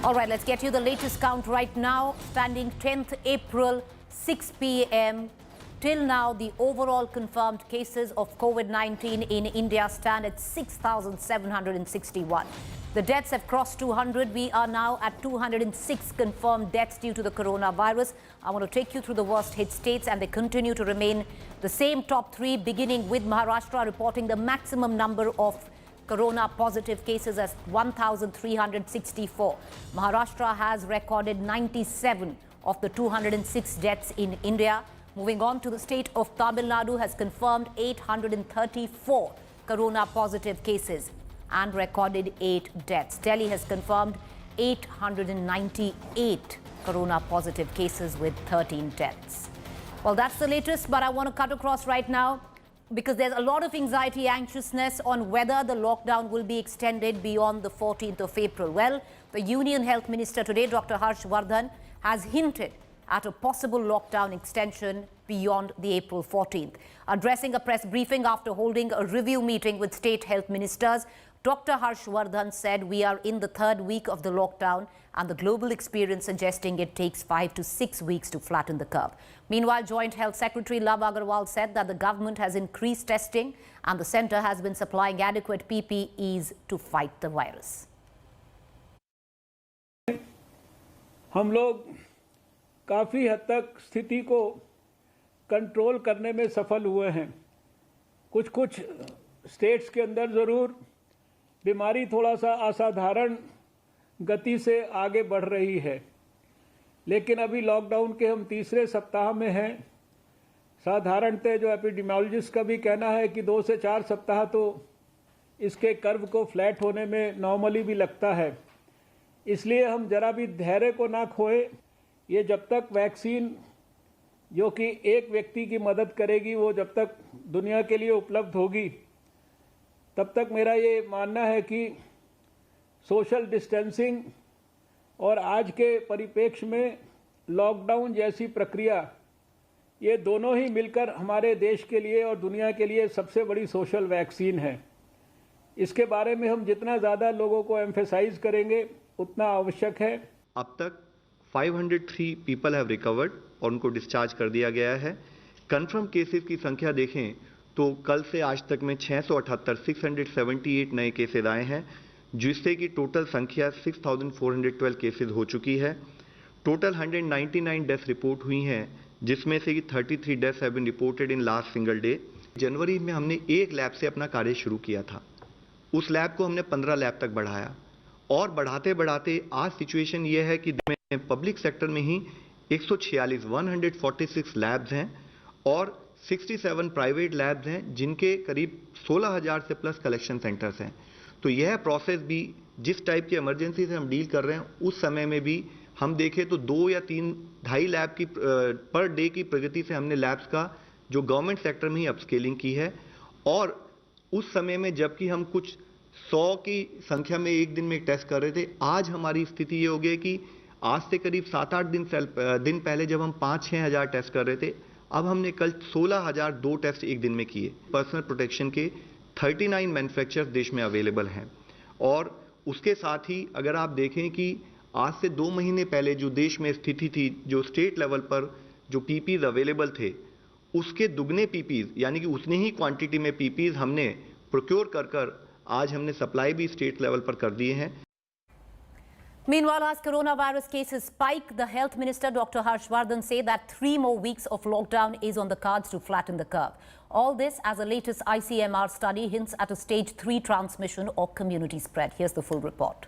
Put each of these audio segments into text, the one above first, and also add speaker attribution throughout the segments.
Speaker 1: All right, let's get you the latest count right now. Standing 10th April, 6 p.m. Till now, the overall confirmed cases of COVID-19 in India stand at 6,761. The deaths have crossed 200. We are now at 206 confirmed deaths due to the coronavirus. I want to take you through the worst hit states, and they continue to remain the same top three, beginning with Maharashtra reporting the maximum number of corona positive cases as 1,364. Maharashtra has recorded 97 of the 206 deaths in India. Moving on to the state of Tamil Nadu has confirmed 834 corona positive cases and recorded 8 deaths. Delhi has confirmed 898 corona positive cases with 13 deaths. Well, that's the latest, but I want to cut across right now because there's a lot of anxiety, anxiousness on whether the lockdown will be extended beyond the 14th of April. Well, the Union Health Minister today, Dr. Harshvardhan, has hinted at a possible lockdown extension beyond the April 14th. Addressing a press briefing after holding a review meeting with state health ministers, Dr. Harshvardhan said we are in the third week of the lockdown and the global experience suggesting it takes 5 to 6 weeks to flatten the curve. Meanwhile, Joint Health Secretary Love Agarwal said that the government has increased testing and the centre has been supplying adequate PPEs to fight the virus.
Speaker 2: हम लोग काफ़ी हद तक स्थिति को control करने में सफल हुए हैं। कुछ स्टेट्स के अंदर ज़रूर बीमारी थोड़ा सा असाधारण गति से आगे बढ़ रही है, लेकिन अभी लॉकडाउन के हम तीसरे सप्ताह में हैं। साधारणतः जो एपिडेमियोलॉजिस्ट का भी कहना है कि 2 से 4 सप्ताह तो इसके कर्व को फ्लैट होने में नॉर्मली भी लगता है। इसलिए हम जरा भी धैर्य को ना खोएं। ये जब तक वैक्सीन जो कि एक व्यक्ति की मदद करेगी वो जब तक दुनिया के लिए उपलब्ध होगी, तब तक मेरा ये मानना है कि सोशल डिस्टेंसिंग और आज के परिप्रेक्ष्य में लॉकडाउन जैसी प्रक्रिया, ये दोनों ही मिलकर हमारे देश के लिए और दुनिया के लिए सबसे बड़ी सोशल वैक्सीन है। इसके बारे में हम जितना ज़्यादा लोगों को एम्फेसाइज करेंगे उतना आवश्यक है।
Speaker 3: अब तक 503 पीपल हैव रिकवर्ड और उनको डिस्चार्ज कर दिया गया है। कंफर्म केसेस की संख्या देखें तो कल से आज तक में 678 नए केसेस आए हैं, जिससे कि टोटल संख्या 6,412 केसेस हो चुकी है। टोटल 199 डेथ रिपोर्ट हुई हैं, जिसमें से कि 33 deaths have been reported in last single day. जनवरी में हमने एक लैब से अपना कार्य शुरू किया था, उस लैब को हमने 15 लैब तक बढ़ाया और बढ़ाते बढ़ाते आज सिचुएशन ये है कि पब्लिक सेक्टर में ही 146 लैब्स हैं और 67 प्राइवेट लैब्स हैं, जिनके करीब 16,000 से प्लस कलेक्शन सेंटर्स हैं। तो यह प्रोसेस भी जिस टाइप की इमरजेंसी से हम डील कर रहे हैं, उस समय में भी हम देखें तो 2 या 3-2.5 लैब की पर डे की प्रगति से हमने लैब्स का जो गवर्नमेंट सेक्टर में ही अपस्केलिंग की है। और उस समय में जबकि हम कुछ 100 की संख्या में एक दिन में एक टेस्ट कर रहे थे, आज हमारी स्थिति ये हो गई कि आज से करीब 7-8 दिन पहले जब हम 5-6 हज़ार टेस्ट कर रहे थे, अब हमने कल 16,002 टेस्ट एक दिन में किए। पर्सनल प्रोटेक्शन के 39 मैन्युफैक्चरर्स देश में अवेलेबल हैं। और उसके साथ ही अगर आप देखें कि आज से 2 महीने पहले जो देश में स्थिति थी, जो स्टेट लेवल पर जो पीपीज अवेलेबल थे, उसके दुगने पीपीज यानी कि उतनी ही क्वांटिटी में पीपीज हमने प्रोक्योर कर आज हमने सप्लाई भी स्टेट लेवल पर कर दिए हैं।
Speaker 1: Meanwhile, as coronavirus cases spike, the health minister Dr. Harshvardhan said that 3 more weeks of lockdown is on the cards to flatten the curve. All this as the latest ICMR study hints at a stage 3 transmission or community spread. Here's the full report.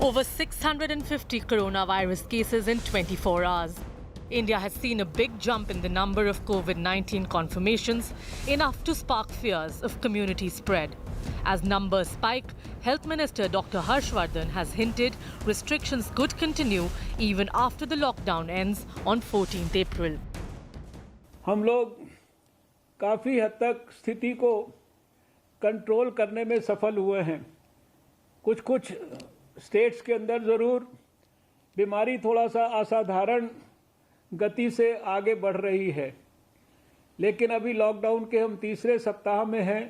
Speaker 4: Over 650 coronavirus cases in 24 hours. India has seen a big jump in the number of COVID-19 confirmations, enough to spark fears of community spread. As numbers spike, Health Minister Dr. Harshvardhan has hinted restrictions could continue even after the lockdown ends on 14th April.
Speaker 2: हम लोग काफ़ी हद तक स्थिति को control करने में सफल हुए हैं। कुछ स्टेट्स के अंदर ज़रूर बीमारी थोड़ा सा असाधारण गति से आगे बढ़ रही है, लेकिन अभी लॉकडाउन के हम तीसरे सप्ताह में हैं।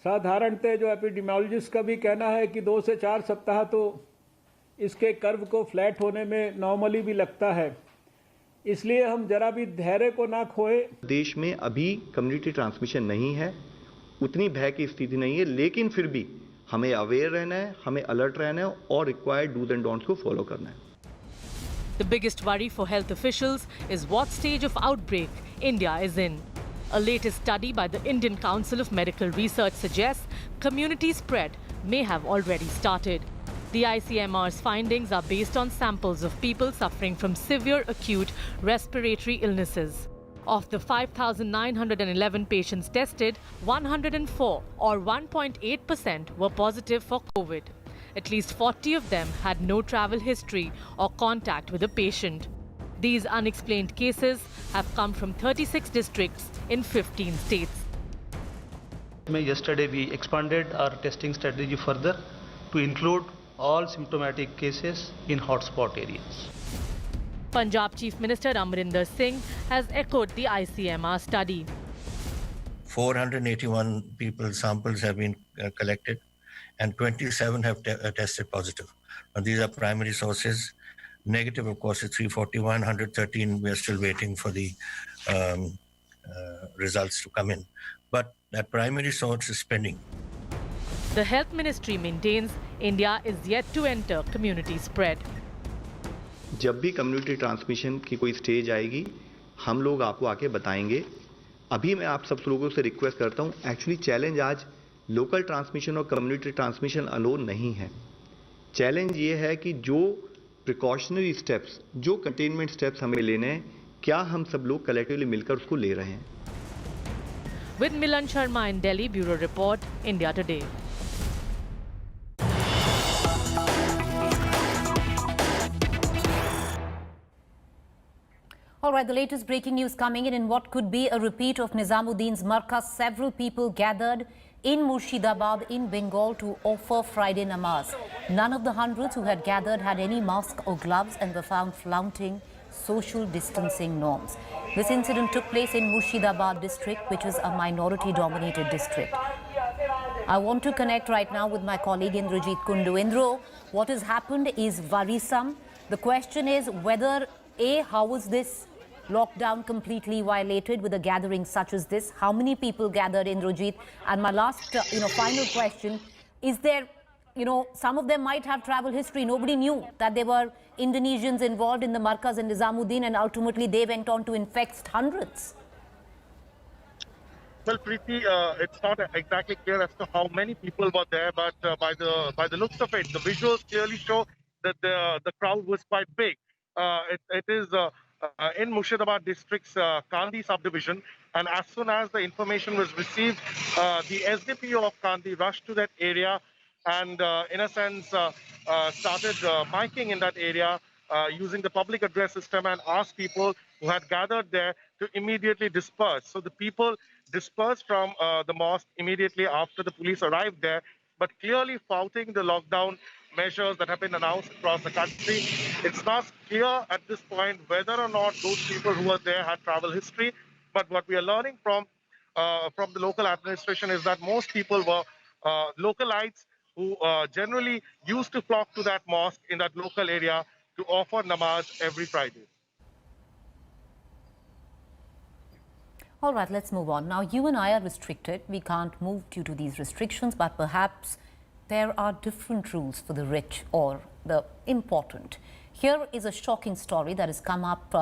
Speaker 2: साधारणतः जो एपिडेमियोलॉजिस्ट का भी कहना है कि 2 से 4 सप्ताह तो इसके कर्व को फ्लैट होने में नॉर्मली भी लगता है, इसलिए हम जरा भी धैर्य को ना खोए।
Speaker 3: देश में अभी कम्युनिटी ट्रांसमिशन नहीं है, उतनी भय की स्थिति नहीं है, लेकिन फिर भी हमें अवेयर रहना है, हमें अलर्ट रहना है और रिक्वायर्ड डूज एंड डोंट्स को फॉलो करना है।
Speaker 4: The biggest worry for health officials is what stage of outbreak India is in. A latest study by the Indian Council of Medical Research suggests community spread may have already started. The ICMR's findings are based on samples of people suffering from severe acute respiratory illnesses. Of the 5,911 patients tested, 104 or 1.8% were positive for COVID. At least 40 of them had no travel history or contact with a patient. These unexplained cases have come from 36 districts in 15 states.
Speaker 5: Yesterday we expanded our testing strategy further to include all symptomatic cases in hotspot areas.
Speaker 4: Punjab Chief Minister Amrinder Singh has echoed the ICMR study.
Speaker 6: 481 people's samples have been collected and 27 have tested positive. And these are primary sources. Negative, of course, is 341, 113. We are still waiting for the results to come in. But that primary source is pending.
Speaker 4: The Health Ministry maintains India is yet to enter community spread.
Speaker 3: जब भी community transmission की कोई stage आएगी, हम लोग आपको आके बताएंगे। अभी मैं आप सब लोगों से रिक्वेस्ट करता हूं, एक्चुअली चैलेंज आज लोकल ट्रांसमिशन और कम्युनिटी ट्रांसमिशन अलोन नहीं है। चैलेंज ये है कि जो प्रिकॉशनरी स्टेप्स, जो कंटेनमेंट स्टेप्स हमें लेने हैं, क्या हम सब लोग कलेक्टिवली मिलकर उसको ले रहे हैं।
Speaker 4: With Milan Sharma in Delhi, Bureau Report, India Today.
Speaker 1: All right, the latest breaking news coming in what could be a repeat of Nizamuddin's Markaz. Several people gathered in Murshidabad in Bengal to offer Friday namaz. None of the hundreds who had gathered had any mask or gloves and were found flouting social distancing norms. This incident took place in Murshidabad district, which is a minority-dominated district. I want to connect right now with my colleague Indrajit Kundu. Indro, what has happened is worrisome. The question is whether how was this lockdown completely violated with a gathering such as this? How many people gathered, Indrajit? And my last, final question, is there, some of them might have travel history. Nobody knew that there were Indonesians involved in the Markaz and Nizamuddin, and ultimately they went on to infect hundreds.
Speaker 7: Well, Preeti, it's not exactly clear as to how many people were there, but by the looks of it, the visuals clearly show that the crowd was quite big. It is in Murshidabad district's Kandi subdivision, and as soon as the information was received, the SDPO of Kandi rushed to that area and, in a sense, started miking in that area using the public address system and asked people who had gathered there to immediately disperse. So the people dispersed from the mosque immediately after the police arrived there, but clearly flouting the lockdown measures that have been announced across the country. It's not clear at this point whether or not those people who were there had travel history, but what we are learning from the local administration is that most people were localites who generally used to flock to that mosque in that local area to offer namaz every Friday.
Speaker 1: All right, let's move on. Now, you and I are restricted. We can't move due to these restrictions, but perhaps there are different rules for the rich or the important. Here is a shocking story that has come up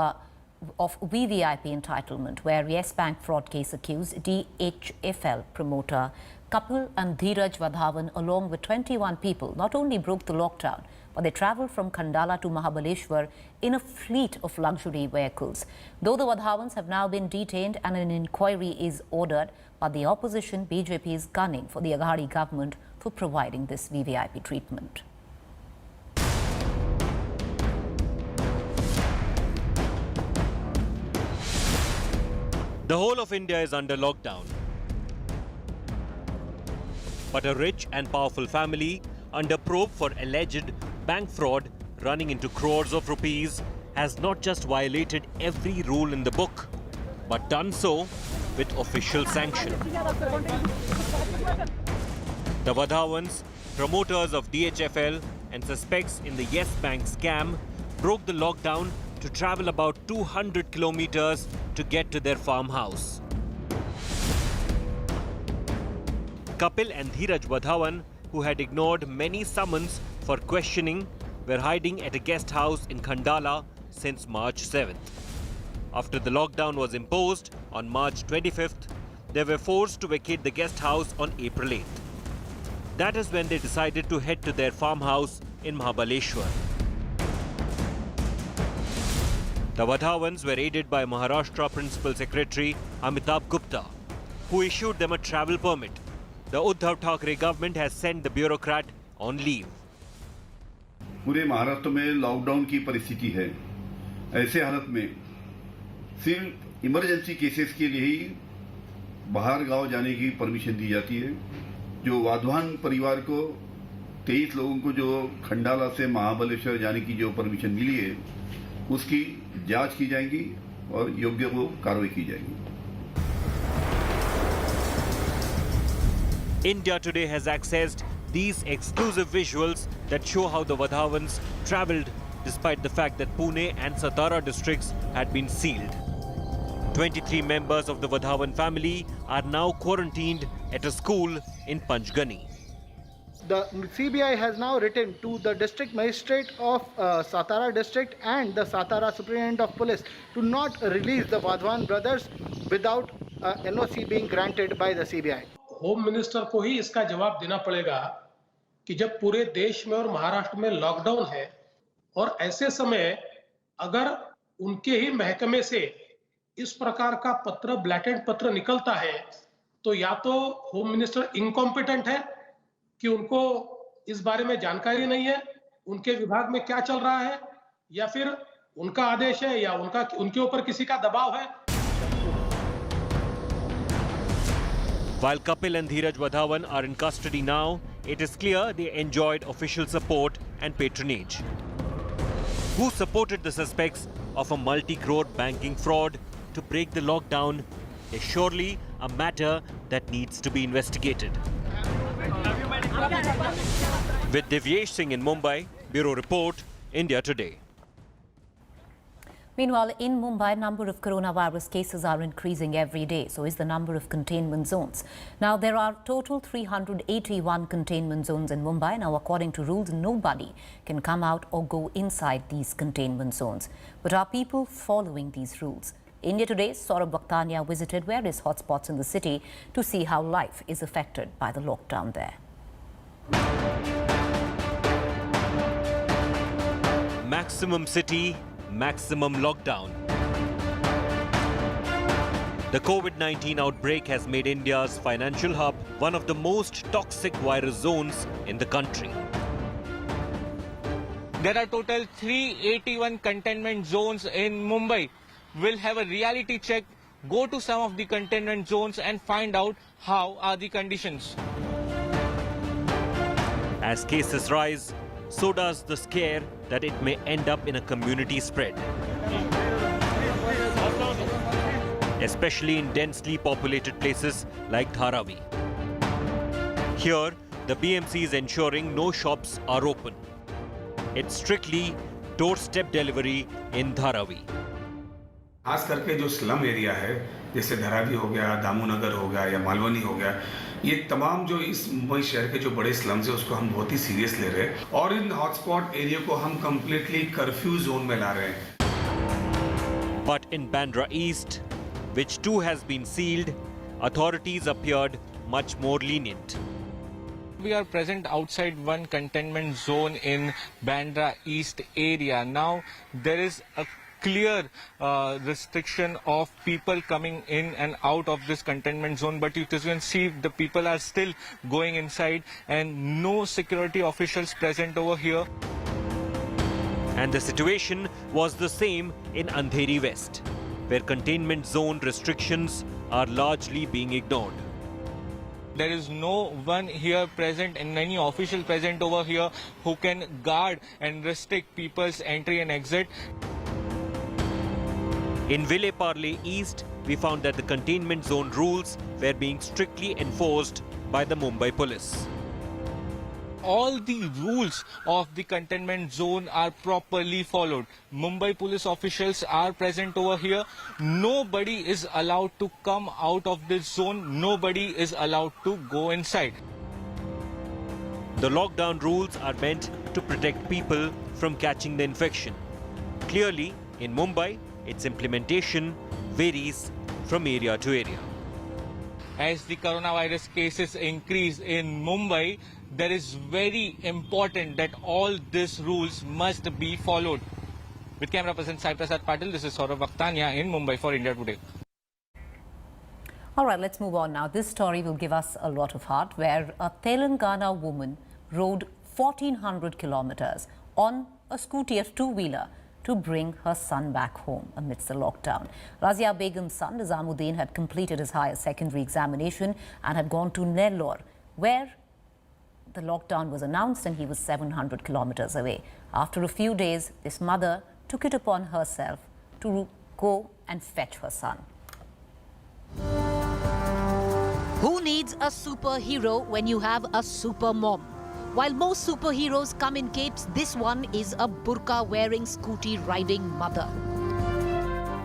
Speaker 1: of VVIP Entitlement, where Yes Bank fraud case accused DHFL promoter Kapil and Dheeraj Vadhavan, along with 21 people, not only broke the lockdown, but they travelled from Khandala to Mahabaleshwar in a fleet of luxury vehicles. Though the Vadhavans have now been detained and an inquiry is ordered, but the opposition BJP is gunning for the Aghadi government for providing this VVIP treatment.
Speaker 8: The whole of India is under lockdown. But a rich and powerful family under probe for alleged bank fraud running into crores of rupees has not just violated every rule in the book, but done so with official sanction. The Vadhavans, promoters of DHFL and suspects in the Yes Bank scam, broke the lockdown to travel about 200 kilometers to get to their farmhouse. Kapil and Dheeraj Vadhavan, who had ignored many summons for questioning, were hiding at a guest house in Khandala since March 7th. After the lockdown was imposed on March 25th, they were forced to vacate the guest house on April 8th. That is when they decided to head to their farmhouse in Mahabaleshwar. The Vadhavans were aided by Maharashtra Principal Secretary Amitabh Gupta, who issued them a travel permit. The Uddhav Thackeray government has sent the bureaucrat on leave.
Speaker 9: पूरे महाराष्ट्र में lockdown की परिस्थिति है। ऐसे हालत में सिर्फ emergency cases के लिए ही बाहर गांव जाने की परमिशन दी जाती है। जो वाधवान परिवार को 23 लोगों को जो खंडाला से महाबलेश्वर जाने की जो परमिशन मिली है, उसकी जांच की जाएगी और योग्य को कार्रवाई की जाएगी।
Speaker 8: India Today has accessed these exclusive visuals that show how the Vadhavans travelled despite the fact that Pune and Satara districts had been sealed. 23 members of the Vadhavan family are now quarantined at a school in Panchgani.
Speaker 10: The CBI has now written to the district magistrate of Satara district and the Satara superintendent of police to not release the Vadhavan brothers without NOC being granted by the CBI.
Speaker 11: Home minister को ही इसका जवाब देना पड़ेगा कि जब पूरे देश में और महाराष्ट्र में लॉकडाउन है और ऐसे समय अगर उनके ही महकमे से इस प्रकार का पत्र, ब्लैटेंट पत्र निकलता है, तो या तो होम मिनिस्टर इनकॉम्पिटेंट है कि उनको इस बारे में जानकारी नहीं है, उनके विभाग में क्या चल रहा है, या फिर उनका आदेश है या उनके ऊपर किसी का दबाव है।
Speaker 8: While Kapil and Dheeraj Vadhavan are in custody now, it is clear they enjoyed official support and patronage. Who supported the suspects of a multi-crore banking fraud to break the lockdown is surely a matter that needs to be investigated. With Divyesh Singh in Mumbai, Bureau Report, India Today.
Speaker 1: Meanwhile, in Mumbai, number of coronavirus cases are increasing every day. So is the number of containment zones. Now, there are total 381 containment zones in Mumbai. Now, according to rules, nobody can come out or go inside these containment zones. But are people following these rules? India Today's Saurabh Bhaktania visited various hotspots in the city to see how life is affected by the lockdown there.
Speaker 8: Maximum city, maximum lockdown. The COVID-19 outbreak has made India's financial hub one of the most toxic virus zones in the country.
Speaker 12: There are total 381 containment zones in Mumbai. We'll have a reality check, go to some of the containment zones and find out how are the conditions.
Speaker 8: As cases rise, so does the scare that it may end up in a community spread. Especially in densely populated places like Dharavi. Here, the BMC is ensuring no shops are open. It's strictly doorstep delivery in Dharavi.
Speaker 13: खास करके जो slum area है, जैसे धारावी हो गया, दामोनगर हो गया या मालवनी हो गया, ये तमाम जो इस मुंबई शहर के जो बड़े स्लम्स है उसको हम बहुत ही सीरियस ले रहे हैं और इन हॉटस्पॉट एरिया को हम कंप्लीटली कर्फ्यू जोन में ला रहे हैं.
Speaker 8: But in Bandra East, which too has been sealed, authorities appeared much more lenient.
Speaker 12: We are present outside one containment zone in Bandra East area. Now there is a clear restriction of people coming in and out of this containment zone, but you can see the people are still going inside and no security officials present over here.
Speaker 8: And the situation was the same in Andheri West, where containment zone restrictions are largely being ignored.
Speaker 12: There is no one here present and any official present over here who can guard and restrict people's entry and exit.
Speaker 8: In Ville Parle East, we found that the containment zone rules were being strictly enforced by the Mumbai police.
Speaker 12: All the rules of the containment zone are properly followed. Mumbai police officials are present over here. Nobody is allowed to come out of this zone. Nobody is allowed to go inside.
Speaker 8: The lockdown rules are meant to protect people from catching the infection. Clearly, in Mumbai, its implementation varies from area to area.
Speaker 12: As the coronavirus cases increase in Mumbai, there is very important that all these rules must be followed. With camera person Sai Prasad Patil, this is Saurav Vakhtania in Mumbai for India Today.
Speaker 1: All right, let's move on now. This story will give us a lot of heart, where a Telangana woman rode 1,400 kilometers on a scooty, a two-wheeler, to bring her son back home amidst the lockdown. Razia Begum's son, Nizamuddin, had completed his higher secondary examination and had gone to Nellore, where the lockdown was announced and he was 700 kilometers away. After a few days, this mother took it upon herself to go and fetch her son.
Speaker 14: Who needs a superhero when you have a super mom? While most superheroes come in capes, this one is a burqa-wearing, scooty-riding mother.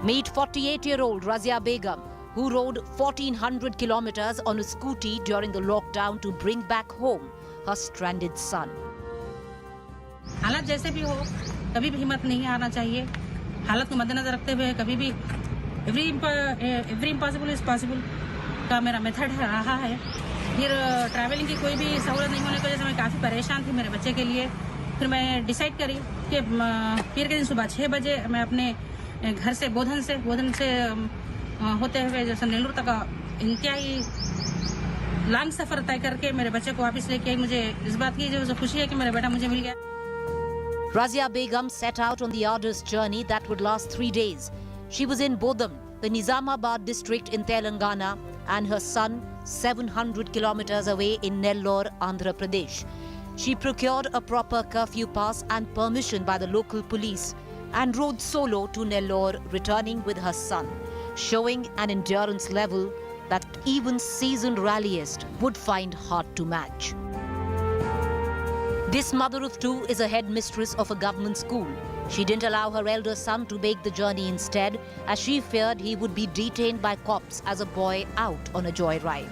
Speaker 14: Meet 48-year-old Razia Begum, who rode 1,400 kilometers on a scooty during the lockdown to bring back home her stranded son.
Speaker 15: हालत जैसे भी हो, कभी भी हिम्मत नहीं हारना चाहिए. हालत को मद्देनजर रखते हुए कभी भी every impossible is possible का मेरा मेथड रहा है. फिर ट्रैवलिंग की कोई भी सहूलत नहीं होने की वजह से मैं काफ़ी परेशान थी मेरे बच्चे के लिए. फिर मैं डिसाइड करी कि पीर के दिन सुबह 6 बजे मैं अपने घर से बोधन से होते हुए जैसे नेल्लोर तक इंतहाई लॉन्ग सफर तय करके मेरे बच्चे को वापस लेके आई. मुझे इस बात की जो खुशी है कि मेरा बेटा मुझे मिल गया.
Speaker 14: Razia Begum set out on the arduous journey that would last 3 days. She was in Bodham, the Nizamabad district in Telangana, and her son 700 kilometers away in Nellore, Andhra Pradesh. She procured a proper curfew pass and permission by the local police and rode solo to Nellore, returning with her son, showing an endurance level that even seasoned rallyist would find hard to match. This mother of two is a headmistress of a government school. She didn't allow her elder son to make the journey instead, as she feared he would be detained by cops as a boy out on a joyride.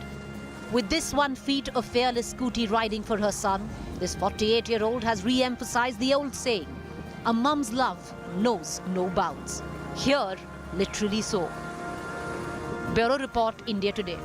Speaker 14: With this one feat of fearless scooty riding for her son, this 48-year-old has re-emphasized the old saying, a mum's love knows no bounds. Here, literally so. Bureau Report, India Today.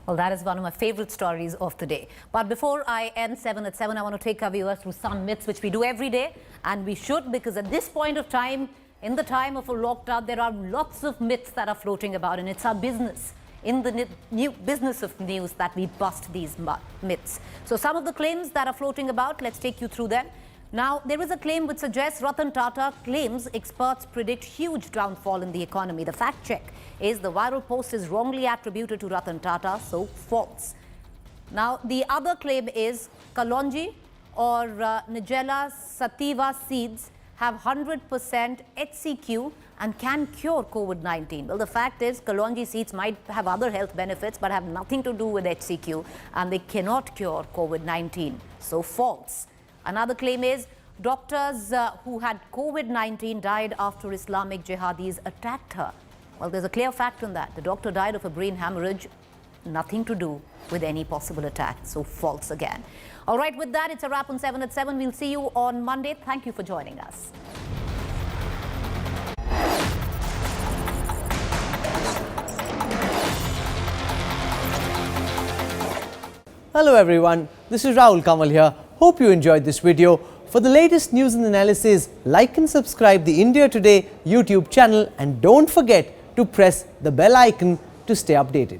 Speaker 1: Well, that is one of my favorite stories of the day. But before I end 7 at 7, I want to take our viewers through some myths, which we do every day. And we should, because at this point of time, in the time of a lockdown, there are lots of myths that are floating about. And it's our business, in the new business of news, that we bust these myths. So some of the claims that are floating about, let's take you through them. Now, there is a claim which suggests Ratan Tata claims experts predict huge downfall in the economy. The fact check is the viral post is wrongly attributed to Ratan Tata, so false. Now, the other claim is Kalonji or Nigella sativa seeds have 100% HCQ and can cure COVID-19. Well, the fact is Kalonji seeds might have other health benefits but have nothing to do with HCQ, and they cannot cure COVID-19. So false. Another claim is doctors who had COVID-19 died after Islamic jihadis attacked her. Well, there's a clear fact on that. The doctor died of a brain hemorrhage, nothing to do with any possible attack. So false again. All right, with that, it's a wrap on 7 at 7. We'll see you on Monday. Thank you for joining us.
Speaker 16: Hello everyone, this is Rahul Kamal here. Hope you enjoyed this video. For the latest news and analysis, like and subscribe the India Today YouTube channel, and don't forget to press the bell icon to stay updated.